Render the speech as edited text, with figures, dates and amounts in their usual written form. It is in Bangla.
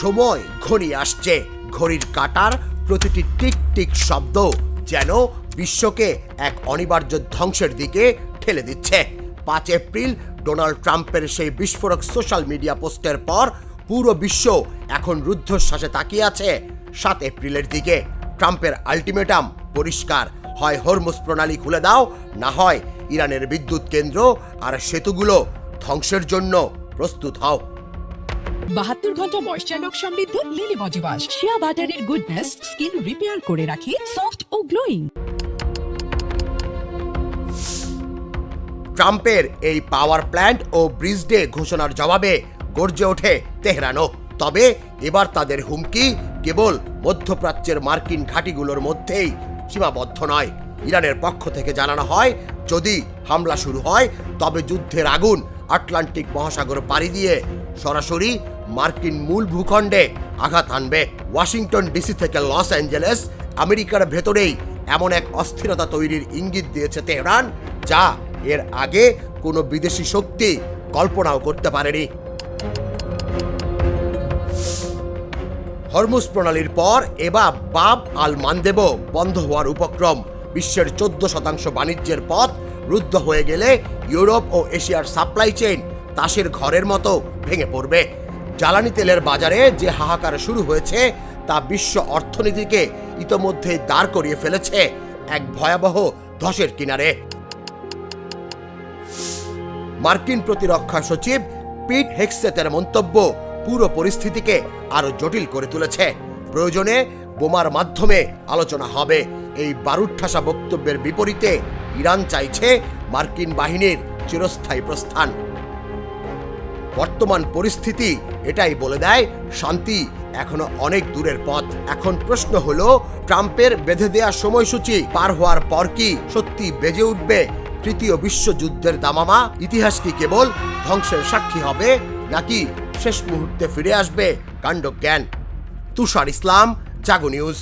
সময় ঘনিয়ে আসছে, ঘড়ির কাঁটার প্রতিটি টিক টিক শব্দ যেন বিশ্বকে এক অনিবার্য ধ্বংসের দিকে ঠেলে দিচ্ছে। 5 এপ্রিল ডোনাল্ড ট্রাম্পের সেই বিস্ফোরক সোশ্যাল মিডিয়া পোস্টের পর পুরো বিশ্ব এখন রুদ্ধশ্বাসে তাকিয়ে আছে 7 এপ্রিলের দিকে। ট্রাম্পের আলটিমেটাম পরিষ্কার, হয় হরমুজ প্রণালী খুলে দাও, না হয় ইরানের বিদ্যুৎ কেন্দ্র আর সেতুগুলো ধ্বংসের জন্য প্রস্তুত হও। 72 ঘন্টা ময়েশ্চার লক সমৃদ্ধ লিলি বডি ওয়াশ, শিয়া বাটারের গুডনেস স্কিন রিপেয়ার করে রাখে সফট ও গ্লোয়িং। ট্রাম্পের এই পাওয়ার প্ল্যান্ট ও ব্রিজ ডে ঘোষণার জবাবে গর্জে ওঠে তেহরানও। তবে এবার তাদের হুমকি কেবল মধ্যপ্রাচ্যের মার্কিন ঘাঁটিগুলোর মধ্যেই সীমাবদ্ধ নয়। ইরানের পক্ষ থেকে জানানো হয়, যদি হামলা শুরু হয় তবে যুদ্ধের আগুন আটলান্টিক মহাসাগর পাড়ি দিয়ে সরাসরি মার্কিন মূল ভূখণ্ডে আঘাত আনবে। ওয়াশিংটন ডিসি থেকে লস অ্যাঞ্জেলেস, আমেরিকার ভেতরেই এমন এক অস্থিরতা তৈরির ইঙ্গিত দিয়েছে তেহরান, যা এর আগে কোনো বিদেশি শক্তি কল্পনাও করতে পারেনি। হরমুজ প্রণালীর পর এবার বাব আল মানদেব বন্ধ হওয়ার উপক্রম। বিশ্বের 14% বাণিজ্যের পথ রুদ্ধ হয়ে গেলে ইউরোপ ও এশিয়ার সাপ্লাই চেইন তাসের ঘরের মতো ভেঙে পড়বে। জ্বালানি তেলের বাজারে যে হাহাকার শুরু হয়েছে তা বিশ্ব অর্থনীতিকে ইতোমধ্যেই দাঁড় করিয়ে ফেলেছে এক ভয়াবহ ধসের কিনারে। মার্কিন প্রতিরক্ষা সচিব পিট হেগসেথের মন্তব্য পুরো পরিস্থিতিকে আরো জটিল করে তুলেছে। প্রয়োজনে বোমার মাধ্যমে আলোচনা হবে। এই বারুদঠাসা বক্তব্যের বিপরীতে ইরান চাইছে মার্কিন বাহিনীর চিরস্থায়ী প্রস্থান। বর্তমান পরিস্থিতি এটাই বলে দেয়, শান্তি এখনো অনেক দূরের পথ। এখন প্রশ্ন হলো, ট্রাম্পের বেঁধে দেয়া সময়সূচি পার হওয়ার পর কি সত্যি বেজে উঠবে তৃতীয় বিশ্বযুদ্ধের দামামা? ইতিহাস কি কেবল ধ্বংসের সাক্ষী হবে, নাকি শেষ মুহূর্তে ফিরে আসবে কাণ্ডজ্ঞান? তুষার ইসলাম, জাগো নিউজ।